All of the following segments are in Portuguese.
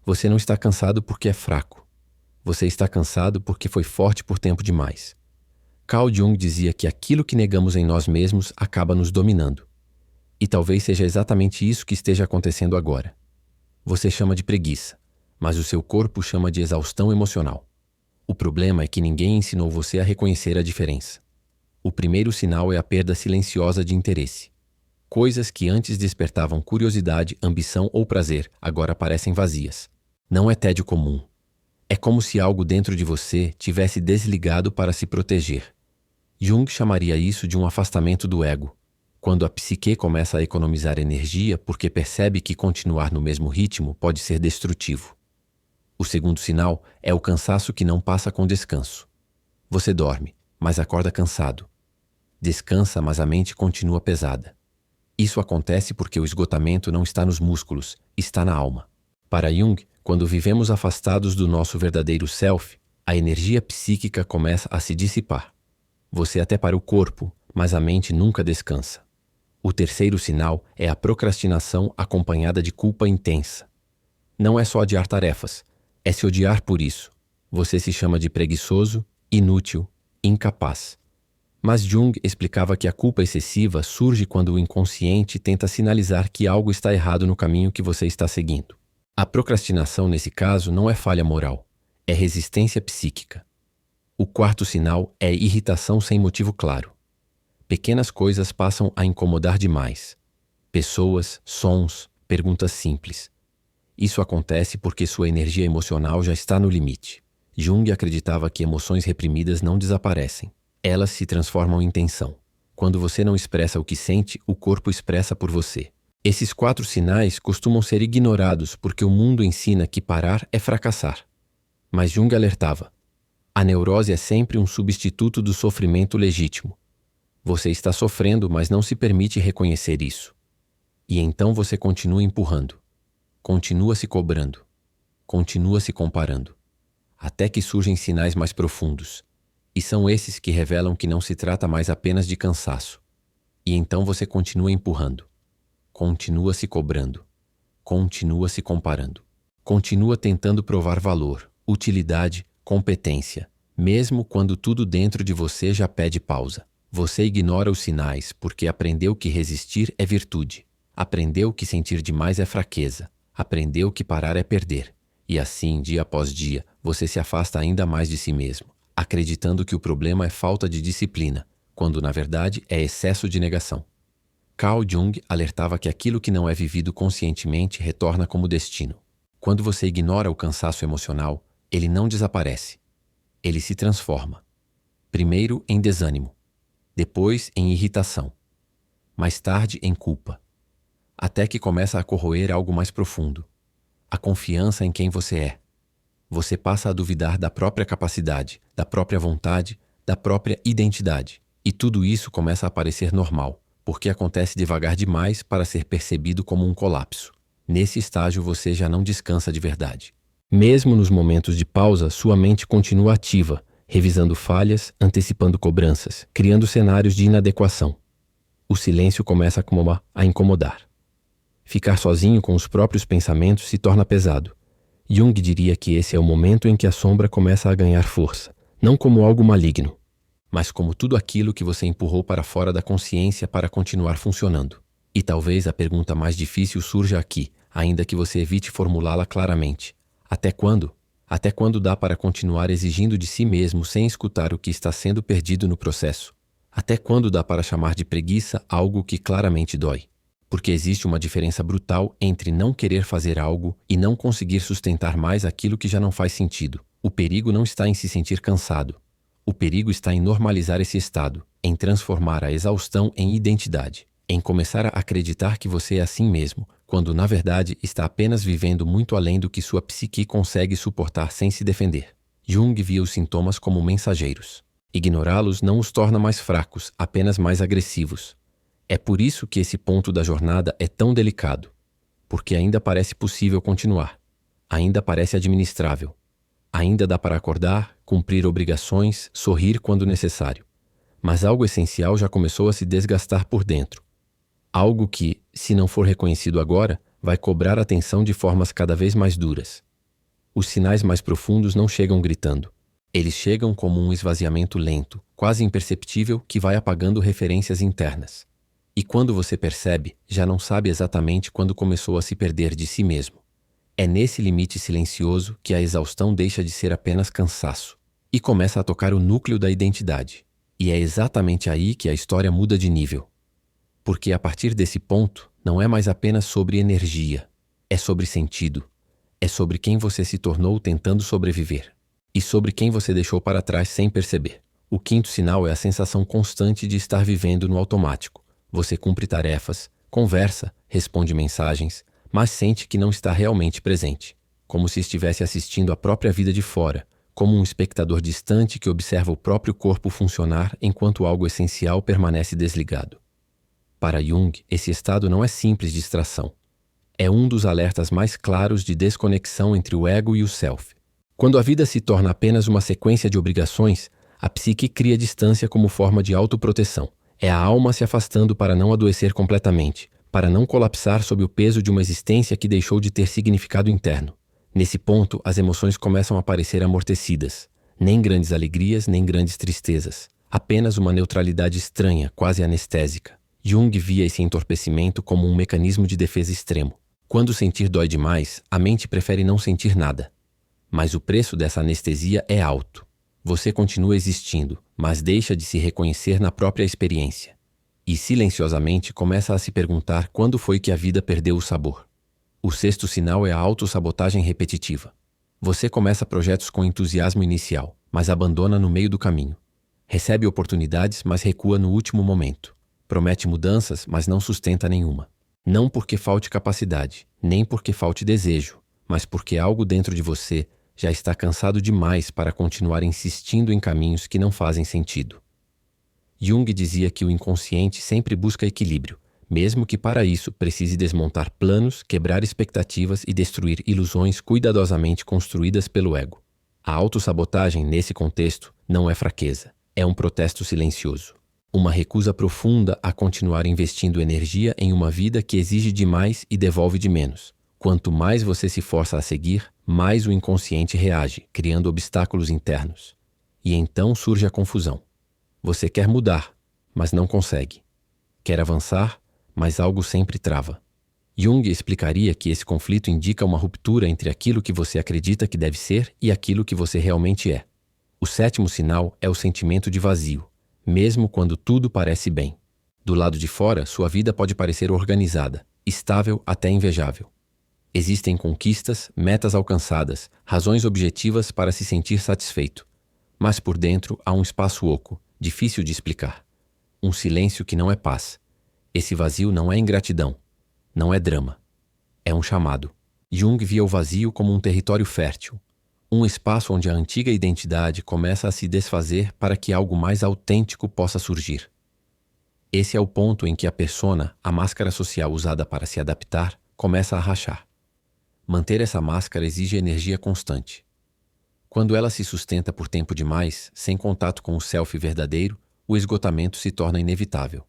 Você não está cansado porque é fraco. Você está cansado porque foi forte por tempo demais. Carl Jung dizia que aquilo que negamos em nós mesmos acaba nos dominando. E talvez seja exatamente isso que esteja acontecendo agora. Você chama de preguiça, mas o seu corpo chama de exaustão emocional. O problema é que ninguém ensinou você a reconhecer a diferença. O primeiro sinal é a perda silenciosa de interesse. Coisas que antes despertavam curiosidade, ambição ou prazer, agora parecem vazias. Não é tédio comum. É como se algo dentro de você tivesse desligado para se proteger. Jung chamaria isso de um afastamento do ego, quando a psique começa a economizar energia porque percebe que continuar no mesmo ritmo pode ser destrutivo. O segundo sinal é o cansaço que não passa com descanso. Você dorme, mas acorda cansado. Descansa, mas a mente continua pesada. Isso acontece porque o esgotamento não está nos músculos, está na alma. Para Jung, quando vivemos afastados do nosso verdadeiro self, a energia psíquica começa a se dissipar. Você até para o corpo, mas a mente nunca descansa. O terceiro sinal é a procrastinação acompanhada de culpa intensa. Não é só adiar tarefas, é se odiar por isso. Você se chama de preguiçoso, inútil, incapaz. Mas Jung explicava que a culpa excessiva surge quando o inconsciente tenta sinalizar que algo está errado no caminho que você está seguindo. A procrastinação, nesse caso, não é falha moral, é resistência psíquica. O quarto sinal é irritação sem motivo claro. Pequenas coisas passam a incomodar demais. Pessoas, sons, perguntas simples. Isso acontece porque sua energia emocional já está no limite. Jung acreditava que emoções reprimidas não desaparecem. Elas se transformam em tensão. Quando você não expressa o que sente, o corpo expressa por você. Esses 4 sinais costumam ser ignorados porque o mundo ensina que parar é fracassar. Mas Jung alertava: a neurose é sempre um substituto do sofrimento legítimo. Você está sofrendo, mas não se permite reconhecer isso. E então você continua empurrando, continua se cobrando, continua se comparando, até que surgem sinais mais profundos. E são esses que revelam que não se trata mais apenas de cansaço. E então você continua empurrando, continua se cobrando, continua se comparando, continua tentando provar valor, utilidade, competência, mesmo quando tudo dentro de você já pede pausa. Você ignora os sinais porque aprendeu que resistir é virtude, aprendeu que sentir demais é fraqueza, aprendeu que parar é perder. E assim, dia após dia, você se afasta ainda mais de si mesmo, acreditando que o problema é falta de disciplina, quando na verdade é excesso de negação. Carl Jung alertava que aquilo que não é vivido conscientemente retorna como destino. Quando você ignora o cansaço emocional, ele não desaparece. Ele se transforma. Primeiro em desânimo, depois em irritação, mais tarde em culpa, até que começa a corroer algo mais profundo, a confiança em quem você é. Você passa a duvidar da própria capacidade, da própria vontade, da própria identidade. E tudo isso começa a parecer normal, porque acontece devagar demais para ser percebido como um colapso. Nesse estágio você já não descansa de verdade. Mesmo nos momentos de pausa, sua mente continua ativa, revisando falhas, antecipando cobranças, criando cenários de inadequação. O silêncio começa a incomodar. Ficar sozinho com os próprios pensamentos se torna pesado. Jung diria que esse é o momento em que a sombra começa a ganhar força, não como algo maligno, mas como tudo aquilo que você empurrou para fora da consciência para continuar funcionando. E talvez a pergunta mais difícil surja aqui, ainda que você evite formulá-la claramente. Até quando? Até quando dá para continuar exigindo de si mesmo sem escutar o que está sendo perdido no processo? Até quando dá para chamar de preguiça algo que claramente dói? Porque existe uma diferença brutal entre não querer fazer algo e não conseguir sustentar mais aquilo que já não faz sentido. O perigo não está em se sentir cansado. O perigo está em normalizar esse estado, em transformar a exaustão em identidade, em começar a acreditar que você é assim mesmo, quando na verdade está apenas vivendo muito além do que sua psique consegue suportar sem se defender. Jung via os sintomas como mensageiros. Ignorá-los não os torna mais fracos, apenas mais agressivos. É por isso que esse ponto da jornada é tão delicado, porque ainda parece possível continuar, ainda parece administrável, ainda dá para acordar, cumprir obrigações, sorrir quando necessário. Mas algo essencial já começou a se desgastar por dentro. Algo que, se não for reconhecido agora, vai cobrar atenção de formas cada vez mais duras. Os sinais mais profundos não chegam gritando. Eles chegam como um esvaziamento lento, quase imperceptível, que vai apagando referências internas. E quando você percebe, já não sabe exatamente quando começou a se perder de si mesmo. É nesse limite silencioso que a exaustão deixa de ser apenas cansaço e começa a tocar o núcleo da identidade. E é exatamente aí que a história muda de nível. Porque a partir desse ponto, não é mais apenas sobre energia, é sobre sentido, é sobre quem você se tornou tentando sobreviver e sobre quem você deixou para trás sem perceber. O quinto sinal é a sensação constante de estar vivendo no automático. Você cumpre tarefas, conversa, responde mensagens, mas sente que não está realmente presente, como se estivesse assistindo a própria vida de fora, como um espectador distante que observa o próprio corpo funcionar enquanto algo essencial permanece desligado. Para Jung, esse estado não é simples distração. É um dos alertas mais claros de desconexão entre o ego e o self. Quando a vida se torna apenas uma sequência de obrigações, a psique cria distância como forma de autoproteção. É a alma se afastando para não adoecer completamente, para não colapsar sob o peso de uma existência que deixou de ter significado interno. Nesse ponto, as emoções começam a parecer amortecidas. Nem grandes alegrias, nem grandes tristezas. Apenas uma neutralidade estranha, quase anestésica. Jung via esse entorpecimento como um mecanismo de defesa extremo. Quando sentir dói demais, a mente prefere não sentir nada. Mas o preço dessa anestesia é alto. Você continua existindo, mas deixa de se reconhecer na própria experiência. E silenciosamente começa a se perguntar quando foi que a vida perdeu o sabor. O sexto sinal é a autossabotagem repetitiva. Você começa projetos com entusiasmo inicial, mas abandona no meio do caminho. Recebe oportunidades, mas recua no último momento. Promete mudanças, mas não sustenta nenhuma. Não porque falte capacidade, nem porque falte desejo, mas porque algo dentro de você já está cansado demais para continuar insistindo em caminhos que não fazem sentido. Jung dizia que o inconsciente sempre busca equilíbrio, mesmo que para isso precise desmontar planos, quebrar expectativas e destruir ilusões cuidadosamente construídas pelo ego. A autossabotagem, nesse contexto, não é fraqueza, é um protesto silencioso. Uma recusa profunda a continuar investindo energia em uma vida que exige demais e devolve de menos. Quanto mais você se força a seguir, mais o inconsciente reage, criando obstáculos internos. E então surge a confusão. Você quer mudar, mas não consegue. Quer avançar, mas algo sempre trava. Jung explicaria que esse conflito indica uma ruptura entre aquilo que você acredita que deve ser e aquilo que você realmente é. O sétimo sinal é o sentimento de vazio, mesmo quando tudo parece bem. Do lado de fora, sua vida pode parecer organizada, estável até invejável. Existem conquistas, metas alcançadas, razões objetivas para se sentir satisfeito. Mas por dentro há um espaço oco, difícil de explicar. Um silêncio que não é paz. Esse vazio não é ingratidão, não é drama. É um chamado. Jung via o vazio como um território fértil, um espaço onde a antiga identidade começa a se desfazer para que algo mais autêntico possa surgir. Esse é o ponto em que a persona, a máscara social usada para se adaptar, começa a rachar. Manter essa máscara exige energia constante. Quando ela se sustenta por tempo demais, sem contato com o self verdadeiro, o esgotamento se torna inevitável.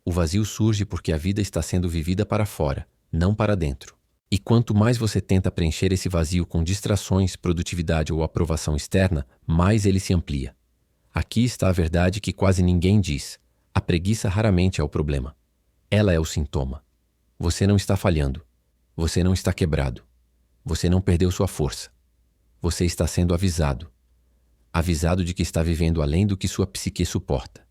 O vazio surge porque a vida está sendo vivida para fora, não para dentro. E quanto mais você tenta preencher esse vazio com distrações, produtividade ou aprovação externa, mais ele se amplia. Aqui está a verdade que quase ninguém diz. A preguiça raramente é o problema. Ela é o sintoma. Você não está falhando. Você não está quebrado. Você não perdeu sua força. Você está sendo avisado. Avisado de que está vivendo além do que sua psique suporta.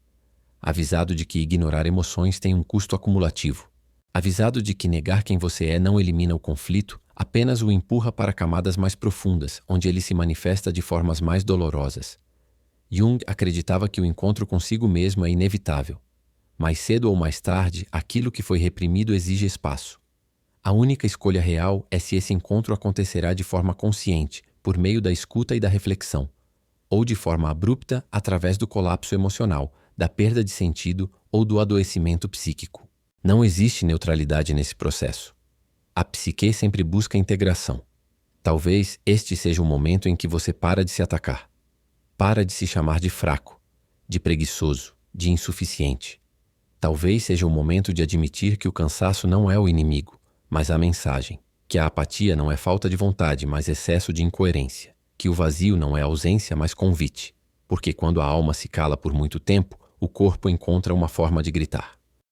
Avisado de que ignorar emoções tem um custo acumulativo. Avisado de que negar quem você é não elimina o conflito, apenas o empurra para camadas mais profundas, onde ele se manifesta de formas mais dolorosas. Jung acreditava que o encontro consigo mesmo é inevitável. Mais cedo ou mais tarde, aquilo que foi reprimido exige espaço. A única escolha real é se esse encontro acontecerá de forma consciente, por meio da escuta e da reflexão, ou de forma abrupta através do colapso emocional, da perda de sentido ou do adoecimento psíquico. Não existe neutralidade nesse processo. A psique sempre busca integração. Talvez este seja o momento em que você para de se atacar. Para de se chamar de fraco, de preguiçoso, de insuficiente. Talvez seja o momento de admitir que o cansaço não é o inimigo, mas a mensagem. que a apatia não é falta de vontade, mas excesso de incoerência, que o vazio não é ausência, mas convite, porque quando a alma se cala por muito tempo, o corpo encontra uma forma de gritar.